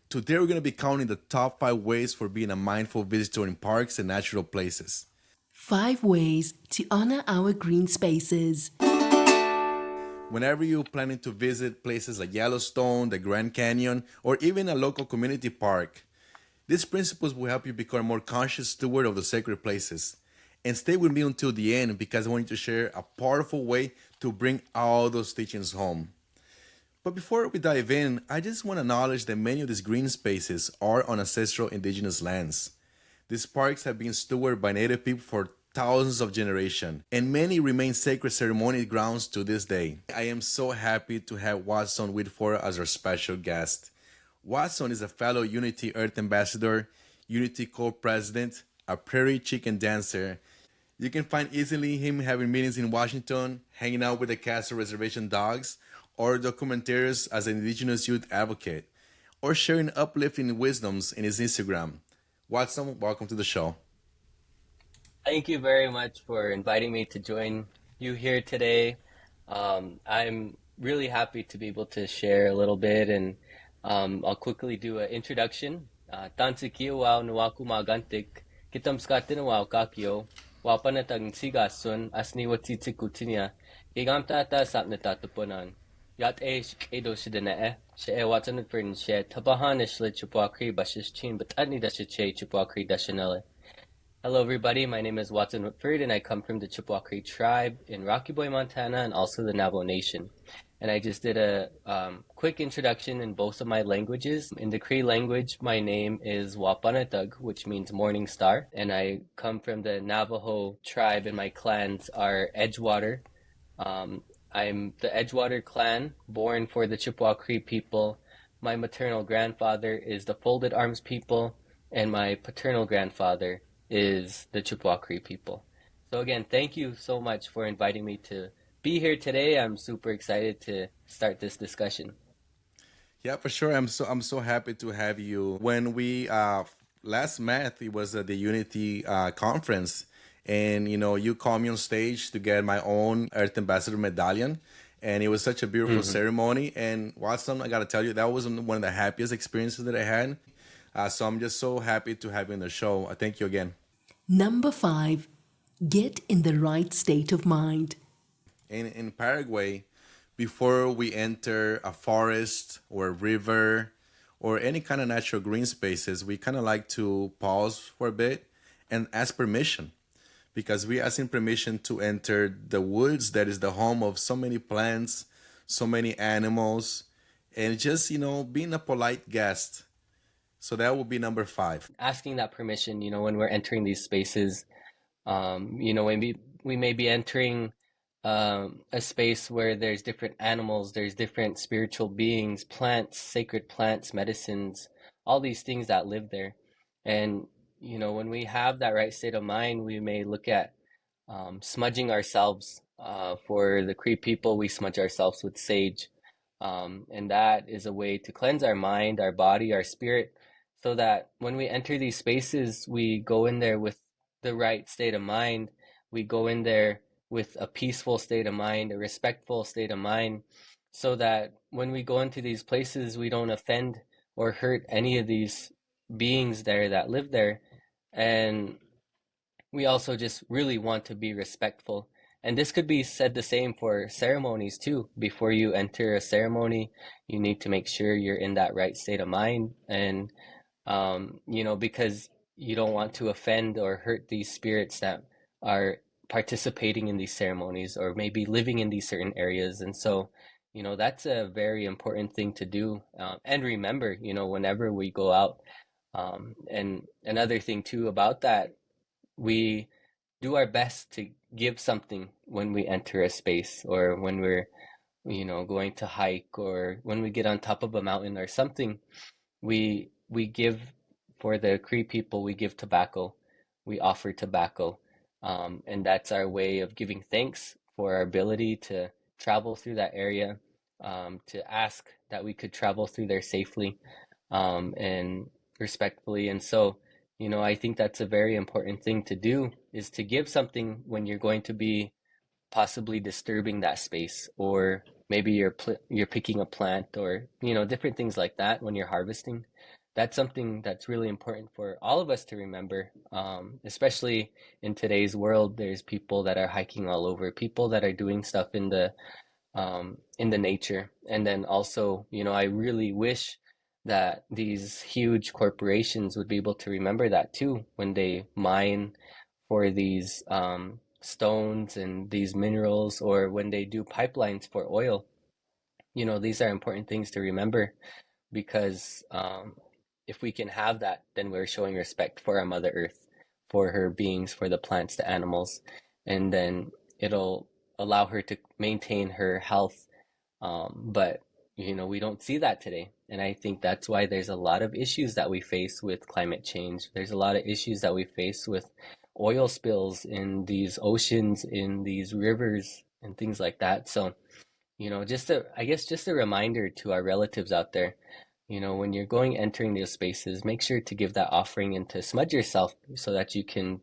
Today, we're going to be counting the top 5 ways for being a mindful visitor in parks and natural places. 5 ways to honor our green spaces. Whenever you're planning to visit places like Yellowstone, the Grand Canyon, or even a local community park, these principles will help you become a more conscious steward of the sacred places. And stay with me until the end because I want you to share a powerful way to bring all those teachings home. But before we dive in, I just want to acknowledge that many of these green spaces are on ancestral indigenous lands. These parks have been stewarded by native people for thousands of generations, and many remain sacred ceremonial grounds to this day. I am so happy to have Watson Whitford as our special guest. Watson is a fellow Unity Earth Ambassador, Unity Co-President, a prairie chicken dancer. You can find easily him having meetings in Washington, hanging out with the Castle Reservation dogs, or documentaries as an Indigenous youth advocate, or sharing uplifting wisdoms in his Instagram. Watson, welcome to the show. Thank you very much for inviting me to join you here today. I'm really happy to be able to share a little bit, and I'll quickly do an introduction. Tansikiyo wao nuwaku magantik, kitam skatin wao kakyo, wapanatag sigasun, asni watitsikutinya, igamtata sapnatatapunan. Yat shkedo shidene, she watan fern she tabahan ishle Chippewa Cree bashish chin, but adni dashiche Chippewa Cree dashanele. Hello, everybody. My name is Watson Whitford, and I come from the Chippewa Cree tribe in Rocky Boy, Montana, and also the Navajo Nation. And I just did a quick introduction in both of my languages. In the Cree language, my name is Wapanatag, which means morning star, and I come from the Navajo tribe, and my clans are Edgewater. I'm the Edgewater clan, born for the Chippewa Cree people. My maternal grandfather is the Folded Arms people, and my paternal grandfather is the Chippewa Cree people. So again, thank you so much for inviting me to be here today. I'm super excited to start this discussion. Yeah, for sure. I'm so happy to have you. When we last met, it was at the Unity conference, and you called me on stage to get my own Earth Ambassador medallion, and it was such a beautiful hmm ceremony. And Watson, I gotta tell you, that was one of the happiest experiences that I had. So I'm just so happy to have you on the show. Thank you again. Number 5, get in the right state of mind. In Paraguay, before we enter a forest or a river or any kind of natural green spaces, we kind of like to pause for a bit and ask permission because we're asking permission to enter the woods that is the home of so many plants, so many animals, and just, being a polite guest. So that would be number 5. Asking that permission, when we're entering these spaces, when we may be entering a space where there's different animals, there's different spiritual beings, plants, sacred plants, medicines, all these things that live there. And, when we have that right state of mind, we may look at smudging ourselves. For the Cree people, we smudge ourselves with sage. And that is a way to cleanse our mind, our body, our spirit, so that when we enter these spaces, we go in there with the right state of mind. We go in there with a peaceful state of mind, a respectful state of mind, so that when we go into these places, we don't offend or hurt any of these beings there that live there. And we also just really want to be respectful. And this could be said the same for ceremonies too. Before you enter a ceremony, you need to make sure you're in that right state of mind. And, because you don't want to offend or hurt these spirits that are participating in these ceremonies or maybe living in these certain areas. And so, that's a very important thing to do. And remember, whenever we go out. And another thing too about that, we do our best to give something when we enter a space or when we're going to hike or when we get on top of a mountain or something. We give, for the Cree people, we give tobacco, we offer tobacco, and that's our way of giving thanks for our ability to travel through that area, to ask that we could travel through there safely, and respectfully. And so, I think that's a very important thing to do, is to give something when you're going to be possibly disturbing that space or maybe you're picking a plant, or different things like that when you're harvesting. That's something that's really important for all of us to remember, especially in today's world. There's people that are hiking all over, people that are doing stuff in the nature. And then also, I really wish that these huge corporations would be able to remember that too when they mine for these stones and these minerals, or when they do pipelines for oil. These are important things to remember, because if we can have that, then we're showing respect for our Mother Earth, for her beings, for the plants, the animals, and then it'll allow her to maintain her health. But we don't see that today, and I think that's why there's a lot of issues that we face with climate change. There's a lot of issues that we face with oil spills in these oceans, in these rivers, and things like that. So, I guess just a reminder to our relatives out there, when you're entering those spaces, make sure to give that offering and to smudge yourself so that you can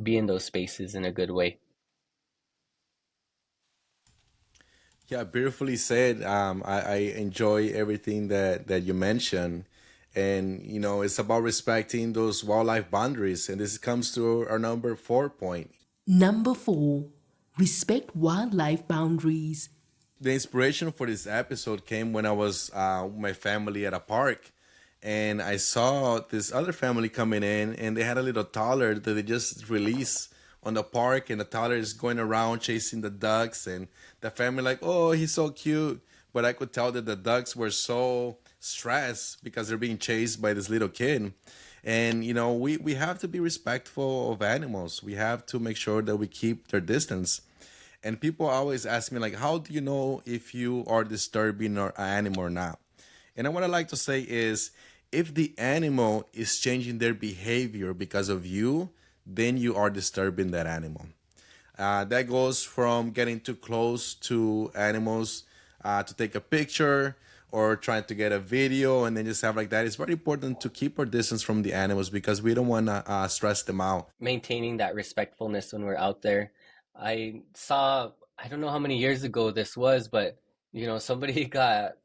be in those spaces in a good way. Yeah, beautifully said. I enjoy everything that you mentioned. And, it's about respecting those wildlife boundaries. And this comes to our number 4 point. Number 4. Respect wildlife boundaries. The inspiration for this episode came when I was with my family at a park, and I saw this other family coming in, and they had a little toddler that they just released on the park, and the toddler is going around chasing the ducks, and the family like, oh, he's so cute, but I could tell that the ducks were so stressed because they're being chased by this little kid. And we have to be respectful of animals. We have to make sure that we keep their distance. And people always ask me like, how do you know if you are disturbing an animal or not? And what I like to say is, if the animal is changing their behavior because of you, then you are disturbing that animal. That goes from getting too close to animals to take a picture, or trying to get a video and then just have like that. It's very important to keep our distance from the animals because we don't want to stress them out. Maintaining that respectfulness when we're out there. I saw, I don't know how many years ago this was, but somebody got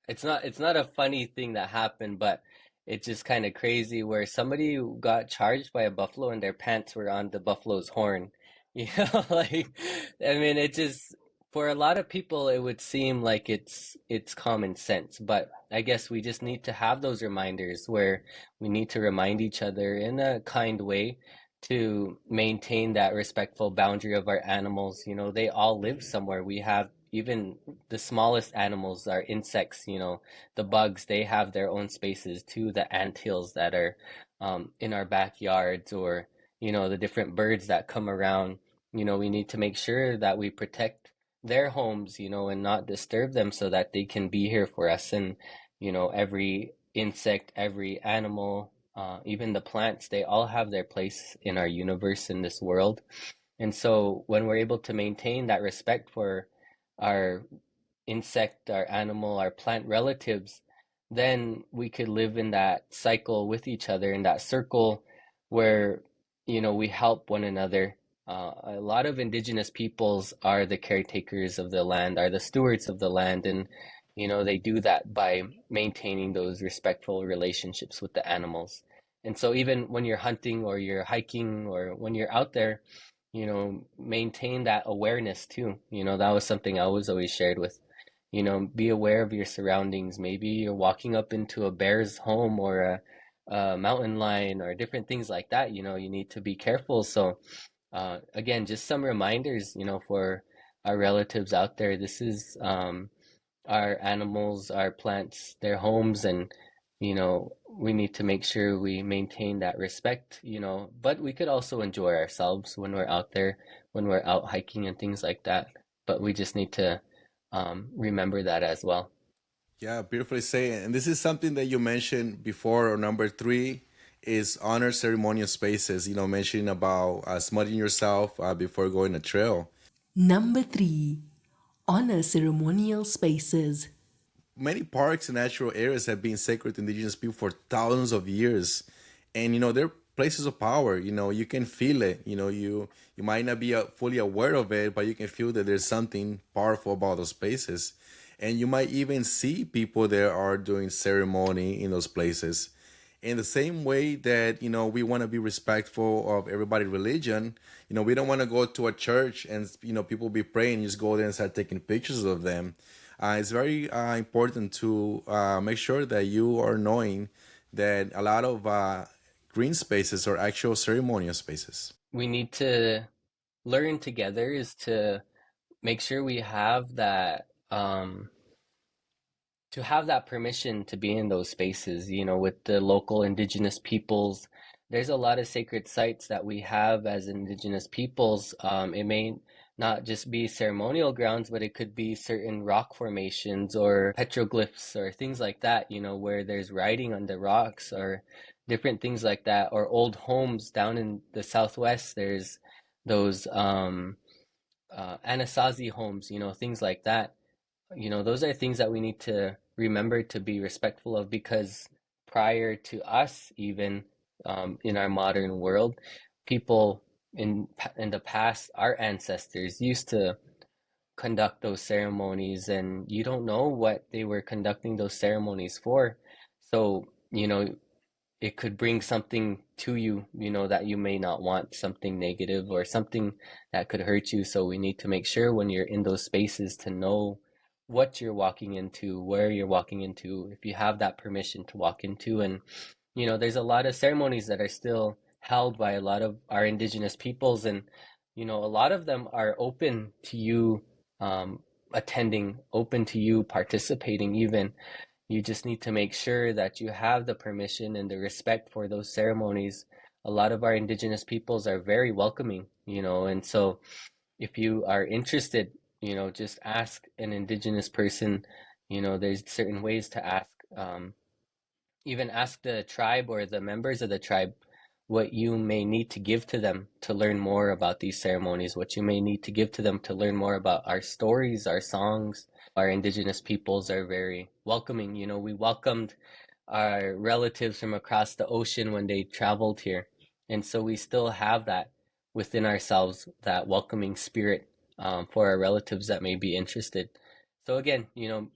it's not a funny thing that happened, but it's just kind of crazy, where somebody got charged by a buffalo and their pants were on the buffalo's horn. Like, I mean, it just, for a lot of people it would seem like it's common sense, but I guess we just need to have those reminders where we need to remind each other in a kind way to maintain that respectful boundary of our animals. They all live somewhere. We have even the smallest animals, our insects, the bugs, they have their own spaces too, the anthills that are in our backyards, or, the different birds that come around. We need to make sure that we protect their homes, and not disturb them, so that they can be here for us. And, every insect, every animal, even the plants, they all have their place in our universe, in this world. And so when we're able to maintain that respect for our insect, our animal, our plant relatives, then we could live in that cycle with each other, in that circle where, we help one another. A lot of indigenous peoples are the caretakers of the land, are the stewards of the land, and they do that by maintaining those respectful relationships with the animals. And so even when you're hunting or you're hiking or when you're out there, maintain that awareness too. That was something I was always shared with. Be aware of your surroundings. Maybe you're walking up into a bear's home, or a mountain lion, or different things like that. You need to be careful. So, again, just some reminders, for our relatives out there. This is our animals, our plants, their homes, and we need to make sure we maintain that respect, but we could also enjoy ourselves when we're out there, when we're out hiking and things like that. But we just need to remember that as well. Yeah, beautifully said. And this is something that you mentioned before, or number 3 is honor ceremonial spaces, mentioning about smudging yourself before going a trail. Number 3. Honor ceremonial spaces. Many parks and natural areas have been sacred to indigenous people for thousands of years. And, they're places of power. You can feel it. You might not be fully aware of it, but you can feel that there's something powerful about those places. And you might even see people there are doing ceremony in those places. In the same way that we want to be respectful of everybody's religion. We don't want to go to a church and people be praying, just go there and start taking pictures of them. It's very important to make sure that you are knowing that a lot of green spaces are actual ceremonial spaces. We need to learn together is to make sure we have that to have that permission to be in those spaces, with the local indigenous peoples. There's a lot of sacred sites that we have as indigenous peoples. It may not just be ceremonial grounds, but it could be certain rock formations or petroglyphs or things like that, where there's writing on the rocks or different things like that, or old homes down in the Southwest. There's those Anasazi homes, things like that. Those are things that we need to remember to be respectful of, because prior to us, even in our modern world, people in the past, our ancestors used to conduct those ceremonies, and you don't know what they were conducting those ceremonies for. So, it could bring something to you, that you may not want, something negative or something that could hurt you. So we need to make sure when you're in those spaces to know what you're walking into, where you're walking into, if you have that permission to walk into. And, there's a lot of ceremonies that are still held by a lot of our indigenous peoples. And, a lot of them are open to you attending, open to you participating even. You just need to make sure that you have the permission and the respect for those ceremonies. A lot of our indigenous peoples are very welcoming, and so if you are interested, just ask an indigenous person. There's certain ways to ask. Even ask the tribe or the members of the tribe what you may need to give to them to learn more about these ceremonies, what you may need to give to them to learn more about our stories, our songs. Our indigenous peoples are very welcoming. We welcomed our relatives from across the ocean when they traveled here. And so we still have that within ourselves, that welcoming spirit for our relatives that may be interested. So again,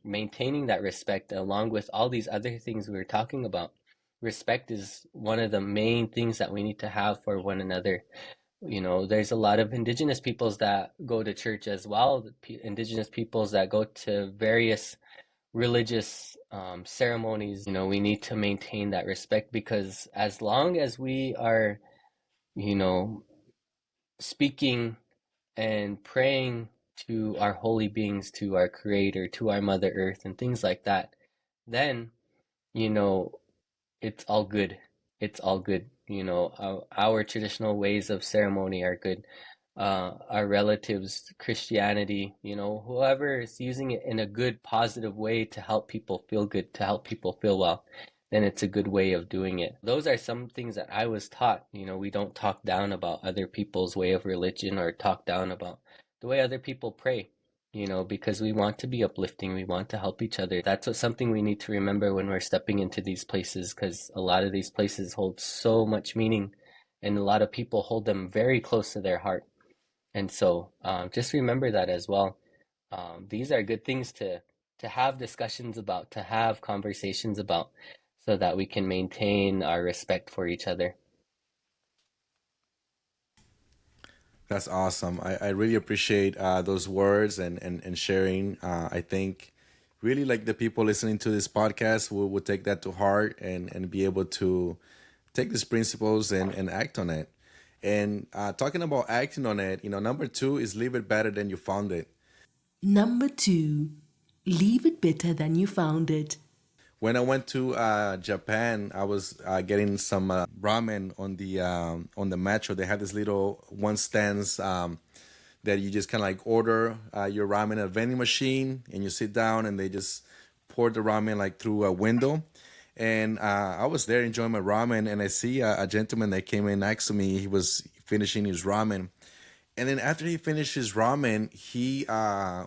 maintaining that respect along with all these other things we were talking about. Respect is one of the main things that we need to have for one another. There's a lot of indigenous peoples that go to church as well, indigenous peoples that go to various religious ceremonies. We need to maintain that respect, because as long as we are, you know, speaking and praying to our holy beings, to our creator, to our mother earth and things like that, then, you know, it's all good. It's all good. Our traditional ways of ceremony are good. Our relatives, Christianity, whoever is using it in a good, positive way to help people feel good, to help people feel well, then it's a good way of doing it. Those are some things that I was taught. We don't talk down about other people's way of religion or talk down about the way other people pray. Because we want to be uplifting, we want to help each other. That's something we need to remember when we're stepping into these places, because a lot of these places hold so much meaning, and a lot of people hold them very close to their heart. And so just remember that as well. These are good things to have discussions about, to have conversations about, so that we can maintain our respect for each other. That's awesome. I really appreciate those words and sharing. I think really like the people listening to this podcast will take that to heart and be able to take these principles and act on it. And talking about acting on it, number two is leave it better than you found it. Number 2. Leave it better than you found it. When I went to Japan, I was getting some ramen on the metro. They have this little one stands that you just kind of like order your ramen at a vending machine, and you sit down and they just pour the ramen like through a window. And I was there enjoying my ramen, and I see a gentleman that came in next to me. He was finishing his ramen, and then after he finished his ramen, he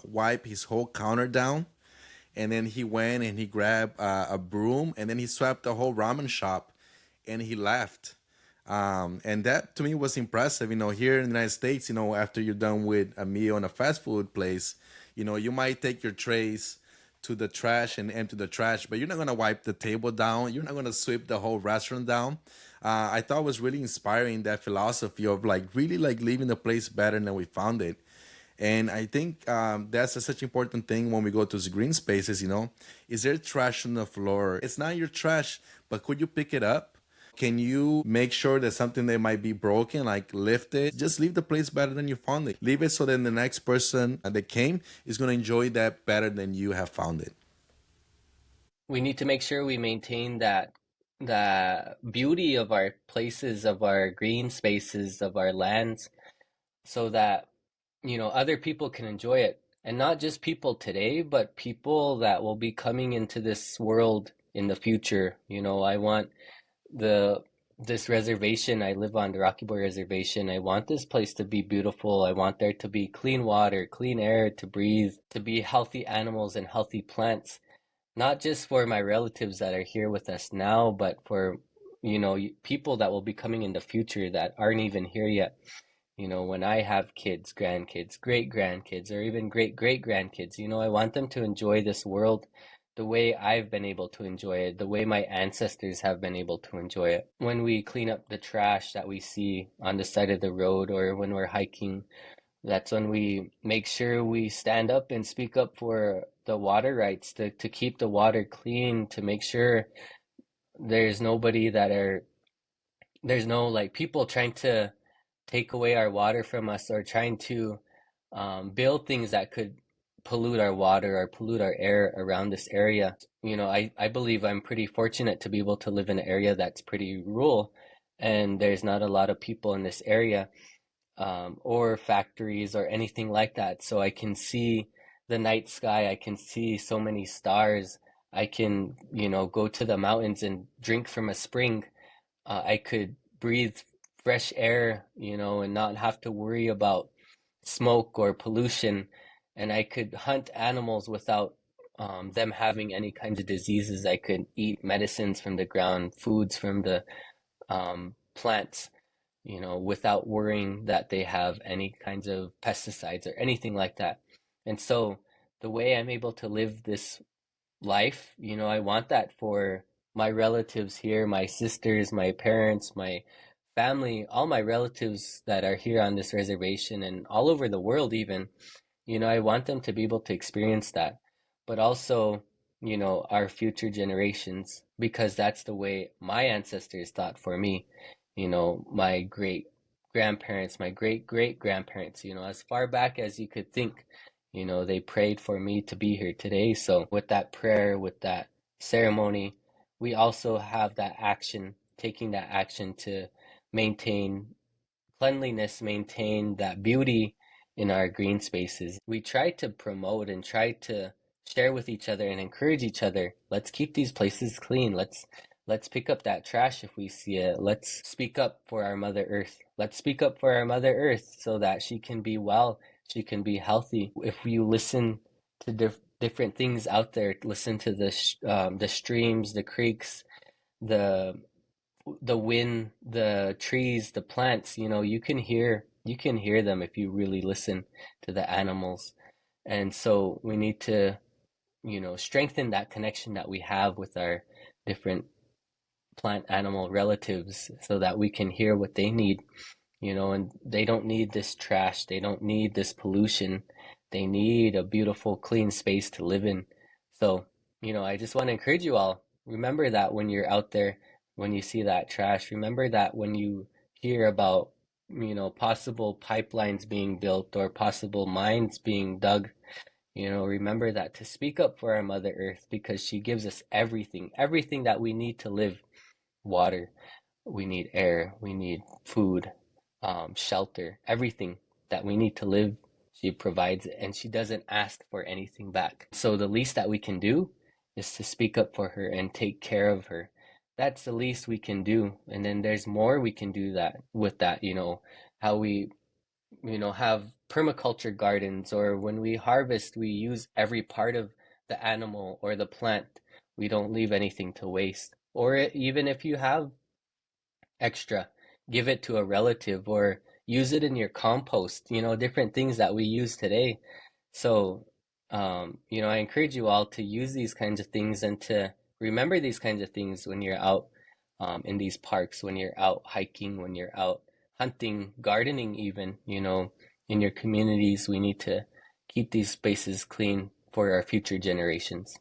wiped his whole counter down, and then he went and he grabbed a broom, and then he swept the whole ramen shop, and he left. And that to me was impressive. Here in the United States, after you're done with a meal in a fast food place, you might take your trays to the trash and empty the trash, but you're not gonna wipe the table down. You're not gonna sweep the whole restaurant down. I thought it was really inspiring, that philosophy of like really like leaving the place better than we found it. And I think that's such an important thing when we go to the green spaces. Is there trash on the floor? It's not your trash, but could you pick it up? Can you make sure that something that might be broken, like lift it? Just leave the place better than you found it. Leave it so then the next person that came is going to enjoy that better than you have found it. We need to make sure we maintain that beauty of our places, of our green spaces, of our lands, so that other people can enjoy it. And not just people today, but people that will be coming into this world in the future. I want the this reservation I live on, the Rocky Boy Reservation. I want this place to be beautiful. I want there to be clean water, clean air to breathe, to be healthy animals and healthy plants, not just for my relatives that are here with us now, but for people that will be coming in the future that aren't even here yet. When I have kids, grandkids, great grandkids, or even great great grandkids, I want them to enjoy this world the way I've been able to enjoy it, the way my ancestors have been able to enjoy it. When we clean up the trash that we see on the side of the road or when we're hiking, that's when we make sure we stand up and speak up for the water rights, to keep the water clean, to make sure there's nobody that are there's no like people trying to take away our water from us or trying to build things that could pollute our water or pollute our air around this area. I believe I'm pretty fortunate to be able to live in an area that's pretty rural and there's not a lot of people in this area, or factories or anything like that. So I can see the night sky, I can see so many stars. I can, go to the mountains and drink from a spring. I could breathe fresh air, and not have to worry about smoke or pollution. And I could hunt animals without them having any kinds of diseases. I could eat medicines from the ground, foods from the plants, without worrying that they have any kinds of pesticides or anything like that. And so the way I'm able to live this life, I want that for my relatives here, my sisters, my parents, my family, all my relatives that are here on this reservation and all over the world even. I want them to be able to experience that. But also, our future generations, because that's the way my ancestors thought for me. My great grandparents, my great great grandparents, as far back as you could think, they prayed for me to be here today. So with that prayer, with that ceremony, we also have that action, taking that action to maintain cleanliness, maintain that beauty in our green spaces. We try to promote and try to share with each other and encourage each other. Let's keep these places clean. Let's pick up that trash if we see it. Let's speak up for our Mother Earth. Let's speak up for our Mother Earth so that she can be well, she can be healthy. If you listen to different things out there, listen to the streams, the creeks, the the wind, the trees, the plants, you can hear them if you really listen to the animals. And so we need to, strengthen that connection that we have with our different plant animal relatives so that we can hear what they need, and they don't need this trash, they don't need this pollution. They need a beautiful, clean space to live in. So, I just want to encourage you all. Remember that when you're out there, when you see that trash, remember that when you hear about, possible pipelines being built or possible mines being dug, remember that to speak up for our Mother Earth because she gives us everything, everything that we need to live. Water, we need air, we need food, shelter, everything that we need to live. She provides it and she doesn't ask for anything back. So the least that we can do is to speak up for her and take care of her. That's the least we can do. And then there's more we can do that with that, how we, have permaculture gardens, or when we harvest, we use every part of the animal or the plant. We don't leave anything to waste. Or even if you have extra. give it to a relative, or use it in your compost, different things that we use today. So, I encourage you all to use these kinds of things and to remember these kinds of things when you're out in these parks, when you're out hiking, when you're out hunting, gardening, even, in your communities. We need to keep these spaces clean for our future generations.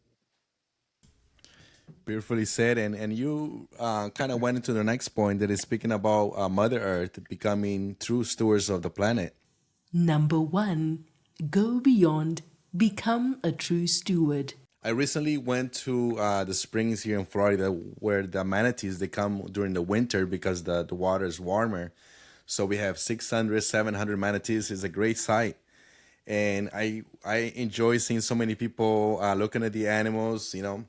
Beautifully said. And you kind of went into the next point that is speaking about Mother Earth becoming true stewards of the planet. Number 1. Go beyond. Become a true steward. I recently went to the springs here in Florida where the manatees they come during the winter because the water is warmer. So we have 600, 700 manatees. It's a great sight. And I enjoy seeing so many people looking at the animals, And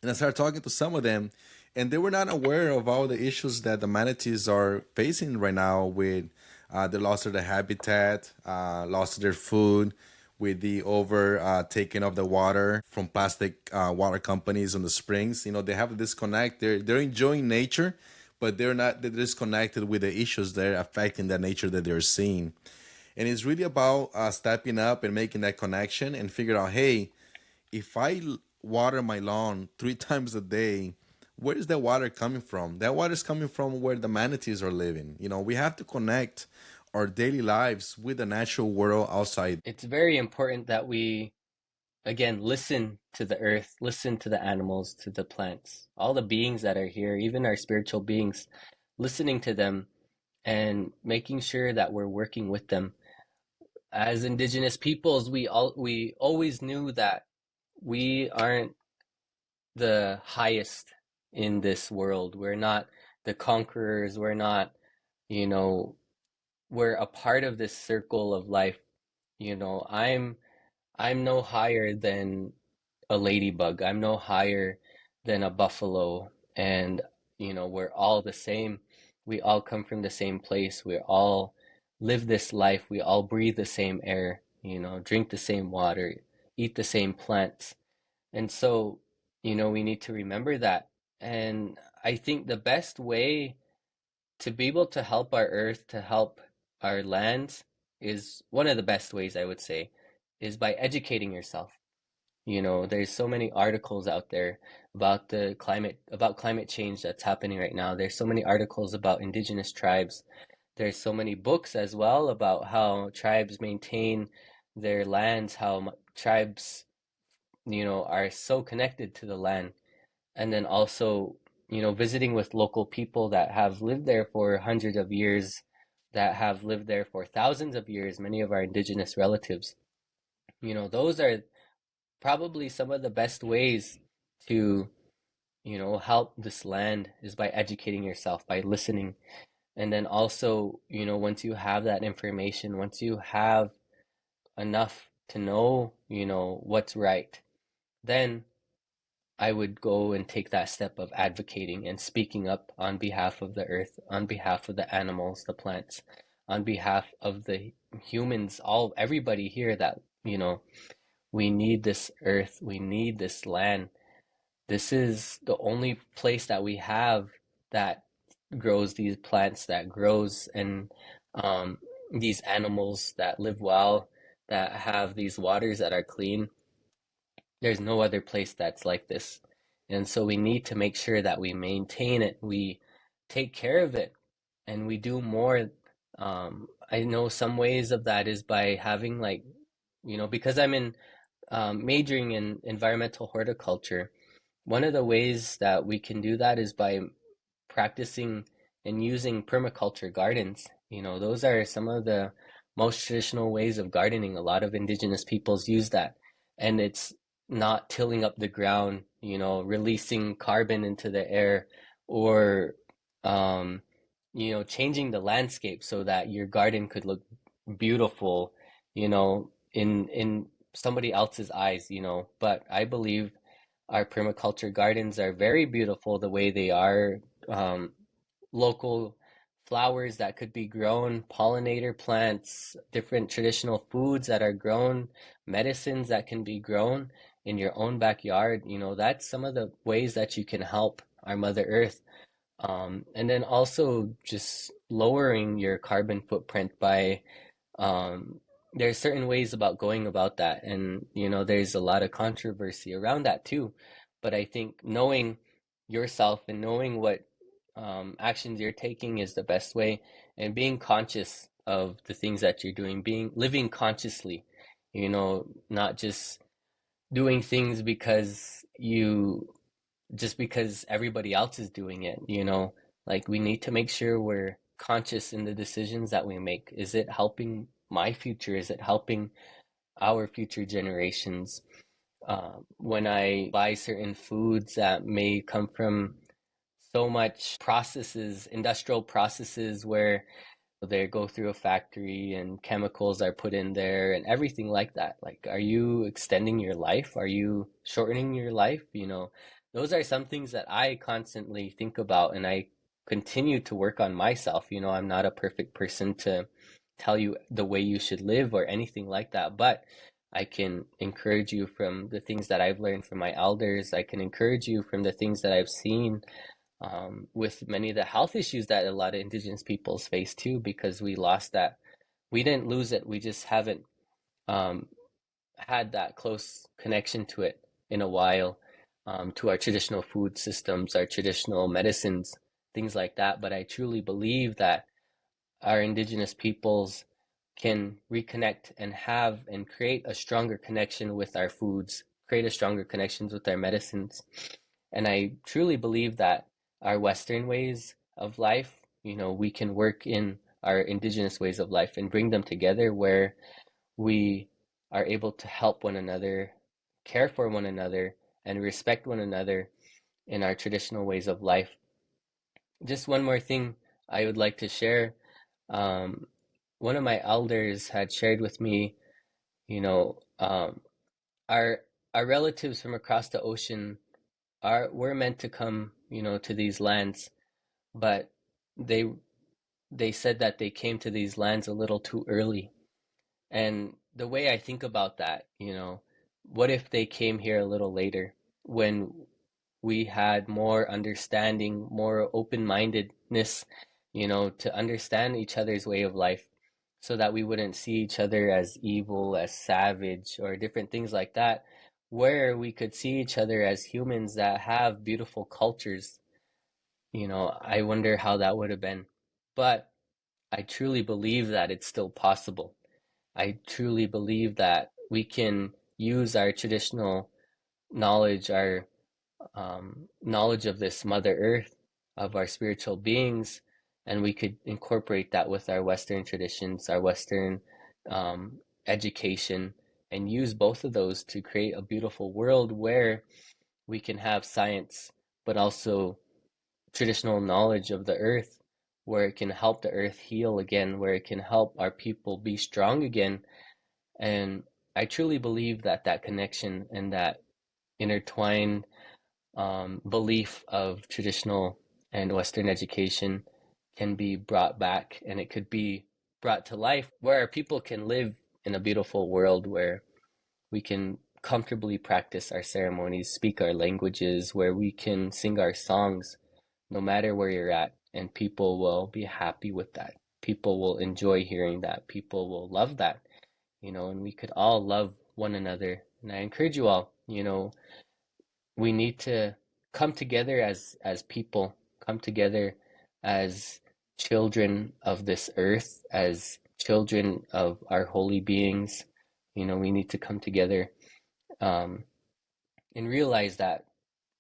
I started talking to some of them, and they were not aware of all the issues that the manatees are facing right now with the loss of their habitat, loss of their food, with the over taking of the water from plastic water companies on the springs. They have a disconnect. They're enjoying nature, but they're disconnected with the issues that are affecting the nature that they're seeing. And it's really about stepping up and making that connection and figure out, hey, if water my lawn 3 times a day, where is that water coming from? That water is coming from where the manatees are living. We have to connect our daily lives with the natural world outside. It's very important that we, again, listen to the earth, listen to the animals, to the plants, all the beings that are here, even our spiritual beings, listening to them and making sure that we're working with them. As Indigenous peoples, we always knew that we aren't the highest in this world. We're not the conquerors. We're not, you know, we're a part of this circle of life. I'm no higher than a ladybug. I'm no higher than a buffalo. And, we're all the same. We all come from the same place. We all live this life. We all breathe the same air, drink the same water, eat the same plants. And so, we need to remember that. And I think the best way to be able to help our earth, to help our lands, is one of the best ways, I would say, is by educating yourself. There's so many articles out there about climate change that's happening right now. There's so many articles about indigenous tribes. There's so many books as well about how tribes maintain their lands, how tribes, are so connected to the land. And then also, visiting with local people that have lived there for hundreds of years, that have lived there for thousands of years, many of our indigenous relatives. Those are probably some of the best ways to, help this land, is by educating yourself, by listening. And then also, once you have that information, once you have enough to know, what's right, then I would go and take that step of advocating and speaking up on behalf of the earth, on behalf of the animals, the plants, on behalf of the humans, everybody here, that, we need this earth, we need this land. This is the only place that we have that grows these plants, that grows, and um, these animals that live well, that have these waters that are clean. There's no other place that's like this. And so we need to make sure that we maintain it, we take care of it, and we do more. I know some ways of that is by having, like, because I'm in majoring in environmental horticulture. One of the ways that we can do that is by practicing and using permaculture gardens. Those are some of the most traditional ways of gardening. A lot of indigenous peoples use that. And it's not tilling up the ground, releasing carbon into the air, or, um, changing the landscape so that your garden could look beautiful, in somebody else's eyes, But I believe our permaculture gardens are very beautiful the way they are. Local flowers that could be grown, pollinator plants, different traditional foods that are grown, medicines that can be grown in your own backyard. That's some of the ways that you can help our Mother Earth. And then also just lowering your carbon footprint by um, there's certain ways about going about that, and there's a lot of controversy around that too. But I think knowing yourself and knowing what actions you're taking is the best way, and being conscious of the things that you're doing, being living consciously, not just doing things because everybody else is doing it. Like we need to make sure we're conscious in the decisions that we make. Is it helping my future? Is it helping our future generations? When I buy certain foods that may come from so much processes, industrial processes where they go through a factory and chemicals are put in there and everything like that. Like, are you extending your life? Are you shortening your life? Those are some things that I constantly think about, and I continue to work on myself. I'm not a perfect person to tell you the way you should live or anything like that, but I can encourage you from the things that I've learned from my elders. I can encourage you from the things that I've seen with many of the health issues that a lot of Indigenous peoples face too, because we lost that. We didn't lose it. We just haven't um, had that close connection to it in a while, to our traditional food systems, our traditional medicines, things like that. But I truly believe that our Indigenous peoples can reconnect and have and create a stronger connection with our foods, create a stronger connections with our medicines. And I truly believe that our Western ways of life, we can work in our Indigenous ways of life and bring them together where we are able to help one another, care for one another, and respect one another in our traditional ways of life. Just one more thing I would like to share. Um, One of my elders had shared with me, you know, um, our our relatives from across the ocean were meant to come, to these lands, but they they said that they came to these lands a little too early. And the way I think about that, what if they came here a little later when we had more understanding, more open-mindedness, to understand each other's way of life so that we wouldn't see each other as evil, as savage, or different things like that, where we could see each other as humans that have beautiful cultures. I wonder how that would have been. But I truly believe that it's still possible. I truly believe that we can use our traditional knowledge, our knowledge of this Mother Earth, of our spiritual beings, and we could incorporate that with our Western traditions, our Western education, and use both of those to create a beautiful world where we can have science, but also traditional knowledge of the earth, where it can help the earth heal again, where it can help our people be strong again. And I truly believe that that connection and that intertwined belief of traditional and Western education can be brought back, and it could be brought to life where our people can live in a beautiful world where we can comfortably practice our ceremonies, speak our languages, where we can sing our songs no matter where you're at, and people will be happy with that. People will enjoy hearing that. People will love that, and we could all love one another. And I encourage you all, we need to come together as people, come together as children of this earth, as children of our holy beings. We need to come together um, and realize that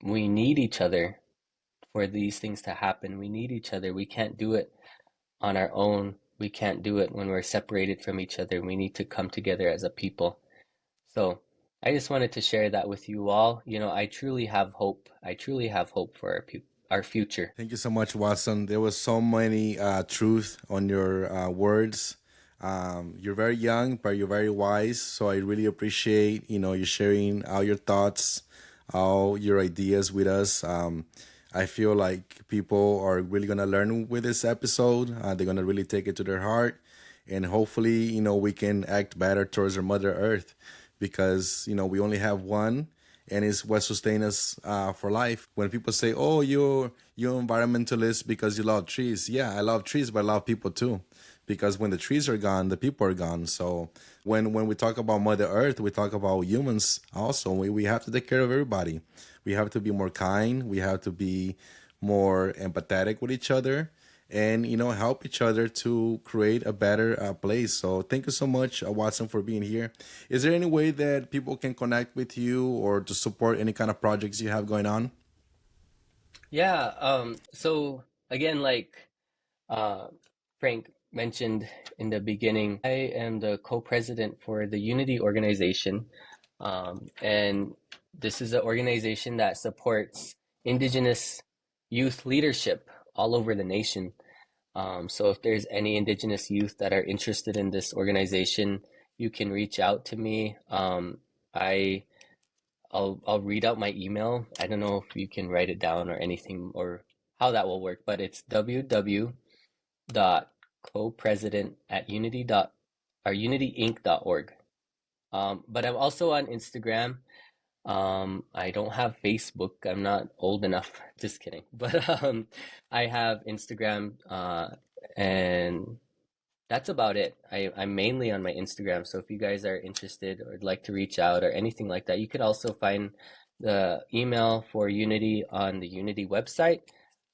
we need each other for these things to happen. We need each other. We can't do it on our own. We can't do it when we're separated from each other. We need to come together as a people. So I just wanted to share that with you all. I truly have hope. I truly have hope for our future. Thank you so much, Watson. There was so many truth on your words. You're very young, but you're very wise. So I really appreciate you sharing all your thoughts, all your ideas with us. I feel like people are really gonna learn with this episode. They're gonna really take it to their heart, and hopefully, we can act better towards our Mother Earth, because we only have one, and it's what sustains us for life. When people say, "Oh, you're environmentalist because you love trees," yeah, I love trees, but I love people too, because when the trees are gone, the people are gone. So when we talk about Mother Earth, we talk about humans also. We have to take care of everybody. We have to be more kind. We have to be more empathetic with each other, and help each other to create a better place. So thank you so much, Watson, for being here. Is there any way that people can connect with you or to support any kind of projects you have going on? Yeah, so again, like uh, Frank mentioned in the beginning, I am the co-president for the Unity organization. And this is an organization that supports Indigenous youth leadership all over the nation. So if there's any Indigenous youth that are interested in this organization, you can reach out to me. I I'll read out my email. I don't know if you can write it down or anything or how that will work, but it's www.copresident at unity dot or unityinc.org. But I'm also on Instagram. I don't have Facebook. I'm not old enough. Just kidding. But I have Instagram, and that's about it. I'm mainly on my Instagram. So if you guys are interested or would like to reach out or anything like that, you could also find the email for Unity on the Unity website.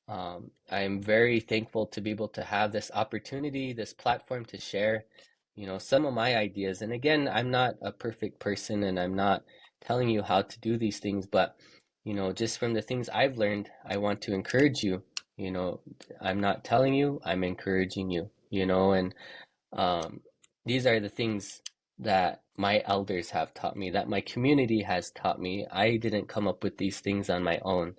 I'm very thankful to be able to have this opportunity, this platform to share, some of my ideas. And again, I'm not a perfect person and I'm not telling you how to do these things, but just from the things I've learned, I want to encourage you. You know, I'm not telling you, I'm encouraging you, and um, these are the things that my elders have taught me, that my community has taught me. I didn't come up with these things on my own.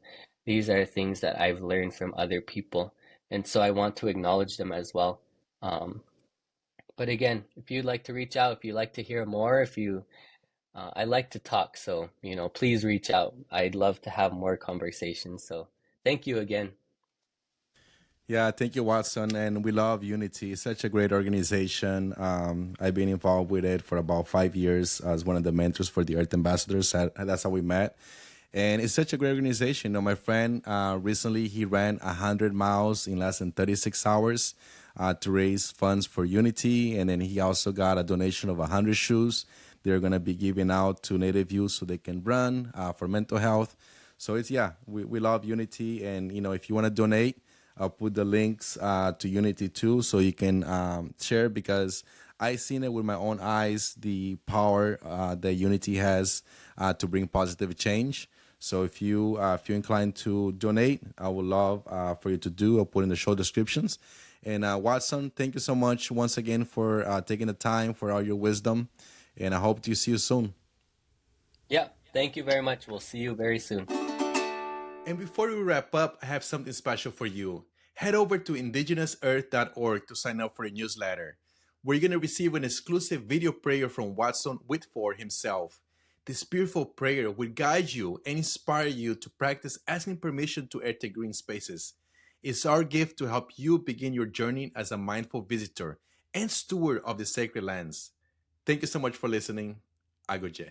These are things that I've learned from other people. And so I want to acknowledge them as well. Um, but again, if you'd like to reach out, if you'd like to hear more, I like to talk. So, please reach out. I'd love to have more conversations. So thank you again. Yeah, thank you, Watson. And we love Unity. It's such a great organization. I've been involved with it for about 5 years as one of the mentors for the Earth Ambassadors. That's how we met. And it's such a great organization. My friend recently he ran 100 miles in less than 36 hours to raise funds for Unity, and then he also got a donation of 100 shoes. They're gonna be giving out to Native youth so they can run for mental health. So it's we love Unity, and if you want to donate, I'll put the links to Unity too, so you can share, because I seen it with my own eyes, the power that Unity has to bring positive change. So if you're inclined to donate, I would love for you to do. I'll put in the show descriptions. And Watson, thank you so much once again for taking the time for all your wisdom. And I hope to see you soon. Yeah, thank you very much. We'll see you very soon. And before we wrap up, I have something special for you. Head over to indigenousearth.org to sign up for a newsletter, where you're going to receive an exclusive video prayer from Watson Whitford himself. This beautiful prayer will guide you and inspire you to practice asking permission to enter green spaces. It's our gift to help you begin your journey as a mindful visitor and steward of the sacred lands. Thank you so much for listening. Agoje.